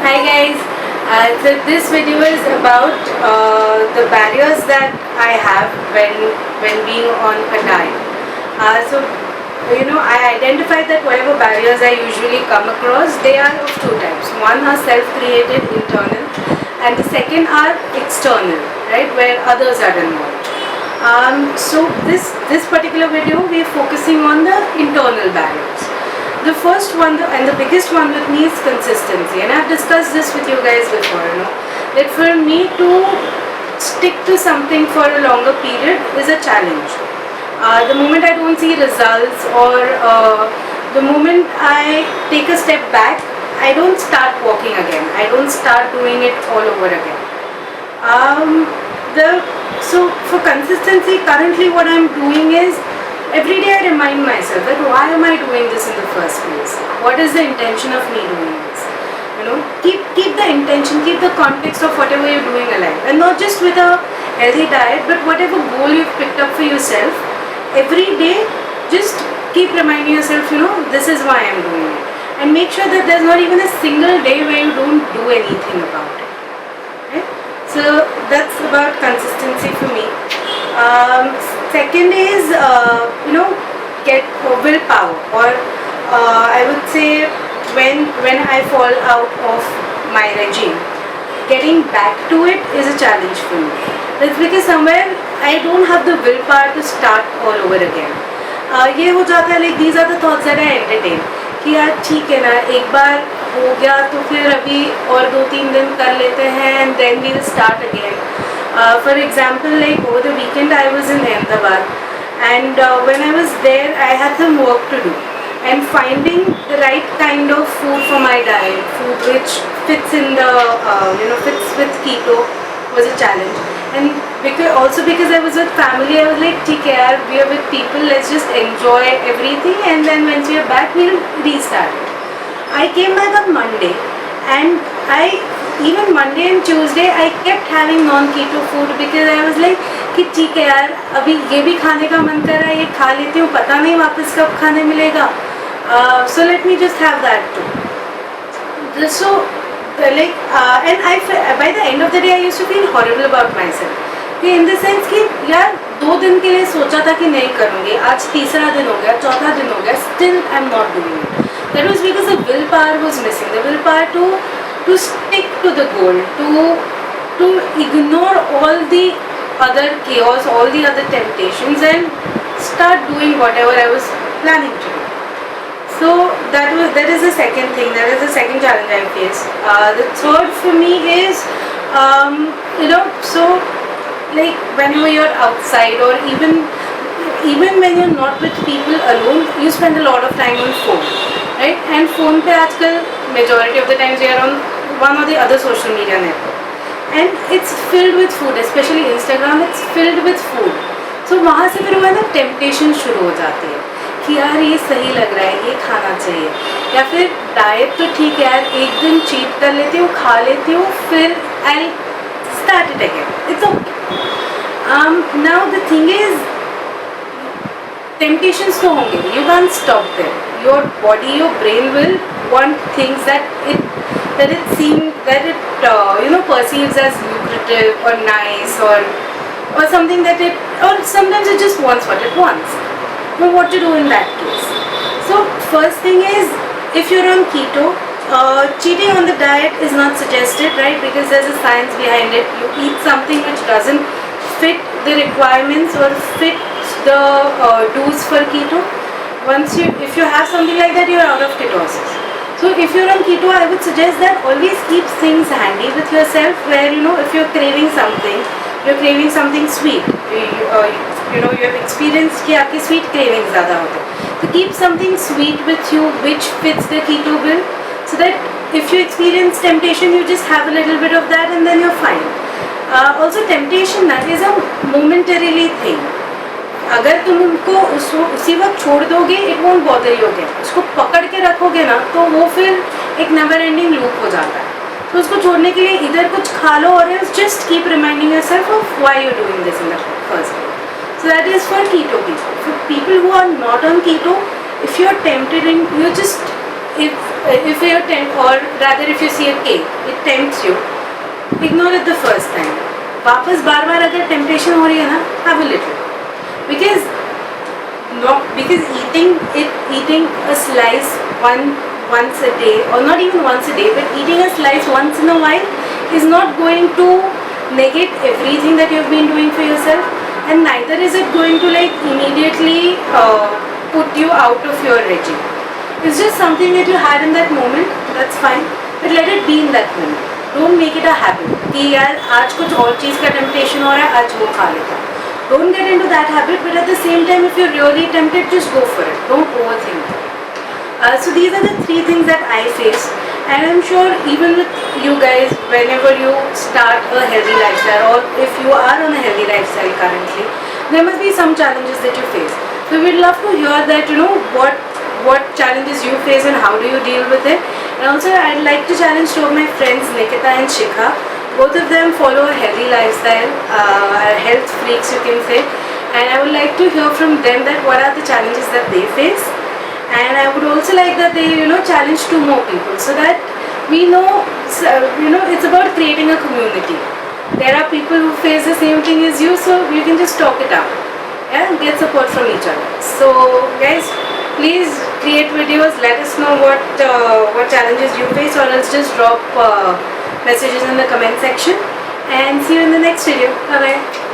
Hi guys, so this video is about the barriers that I have when being on a diet. I identified that whatever barriers I usually come across, they are of two types. One are self-created, internal, and the second are external, right, where others are involved. So this particular video, we are focusing on the internal barriers. The first one and the biggest one with me is consistency, and I've discussed this with you guys before, that for me to stick to something for a longer period is a challenge. The moment I don't see results, or the moment I take a step back, I don't start walking again. I don't start doing it all over again. So for consistency, currently what I'm doing is, every day I remind myself that why am I doing this in the first place? What is the intention of me doing this? Keep the intention, keep the context of whatever you're doing alive, and not just with a healthy diet, but whatever goal you've picked up for yourself. Every day, just keep reminding yourself, this is why I'm doing it, and make sure that there's not even a single day where you don't do anything about it. Right? So that's about consistency for me. Second is, get willpower, or I would say when I fall out of my regime, getting back to it is a challenge for me. That's because somewhere I don't have the willpower to start all over again. ये हो जाता है, like these are the thoughts that I entertain, कि यार ठीक है ना, एक बार हो गया तो फिर अभी और 2-3 दिन कर लेते हैं, and then we'll start again. For example, like over the weekend I was in Ahmedabad, and when I was there I had some work to do, and finding the right kind of food for my diet, food which fits in the fits with keto, was a challenge. And because I was with family, I was like, ठीक है यार, we are with people, let's just enjoy everything, and then once we are back we'll restart it. I came back on Monday, and even Monday and Tuesday I kept having non-keto food, because I was like कि ठीक है यार, अभी ये भी खाने का मन कर रहा है, ये खा लेती हूँ, पता नहीं वापस कब खाने मिलेगा, so let me just have that too. So and by the end of the day I used to feel horrible about myself, in the sense कि यार 2 दिन के लिए सोचा था कि नहीं करूँगी, आज तीसरा दिन हो गया, चौथा दिन हो गया, still I'm not doing it. That was because the willpower was missing, the willpower to stick to the goal, to ignore all the other chaos, all the other temptations, and start doing whatever I was planning to do. So that is the second thing, that is the second challenge I face. The third for me is, so like whenever you're outside, or even when you're not with people alone, you spend a lot of time on phone, right? And phone pe aajkal majority of the times we are on one or the other social media network, and it's filled with food, especially Instagram, it's filled with food. So वहाँ से फिर वो ना temptation शुरू हो जाती है कि यार ये सही लग रहा है, ये खाना चाहिए, या फिर डाइट तो ठीक है यार, एक दिन चीट कर लेती हूँ, खा लेती हूँ, फिर I'll start it again. It's okay. Now the thing is, temptations तो होंगे, you can't stop them. Your body, your brain will want things that it perceives as lucrative or nice, or something that or sometimes it just wants what it wants. Now what to do in that case? So first thing is, if you're on keto, cheating on the diet is not suggested, right? Because there's a science behind it. You eat something which doesn't fit the requirements or fit the do's for keto. If you have something like that, you're out of ketosis. So if you're on keto, I would suggest that always keep things handy with yourself, where if you're craving something sweet, you have experienced कि आपकी sweet cravings ज़्यादा होते हैं, so keep something sweet with you which fits the keto bill, so that if you experience temptation, you just have a little bit of that and then you're fine. Also temptation is a momentarily thing. अगर तुम उनको उसी वक्त छोड़ दोगे, it won't bother you again. उसको पकड़ के रखोगे ना, तो वो फिर एक नेवर एंडिंग लूप हो जाता है. तो उसको छोड़ने के लिए इधर कुछ खा लो, और just keep reminding yourself of why you doing this in the first place. So that is for keto people. For people who are not on keto, if you are tempted and you just, if if you or rather if you see a cake, it tempts you, ignore it the first time. वापस बार बार अगर temptation हो रही है ना, have a little, because eating a slice once a day, or not even once a day, but eating a slice once in a while is not going to negate everything that you've been doing for yourself, and neither is it going to like immediately put you out of your regime. It's just something that you had in that moment, that's fine, but let it be in that moment. Don't make it a habit कि यार आज कुछ और चीज़ का temptation हो रहा है, आज वो खा लेता हूँ. Don't get into that habit, but at the same time, if you're really tempted, just go for it. Don't overthink it. So these are the 3 things that I face, and I'm sure even with you guys, whenever you start a healthy lifestyle, or if you are on a healthy lifestyle currently, there must be some challenges that you face. So we'd love to hear that, what challenges you face and how do you deal with it. And also I'd like to challenge 2 of my friends, Nikita and Shikha. Both of them follow a healthy lifestyle, health freaks you can say, and I would like to hear from them that what are the challenges that they face, and I would also like that they challenge 2 more people, so that we know, it's about creating a community. There are people who face the same thing as you, so you can just talk it out, yeah, get support from each other. So guys, please create videos, let us know what challenges you face, or else just drop messages in the comment section, and see you in the next video. Bye bye.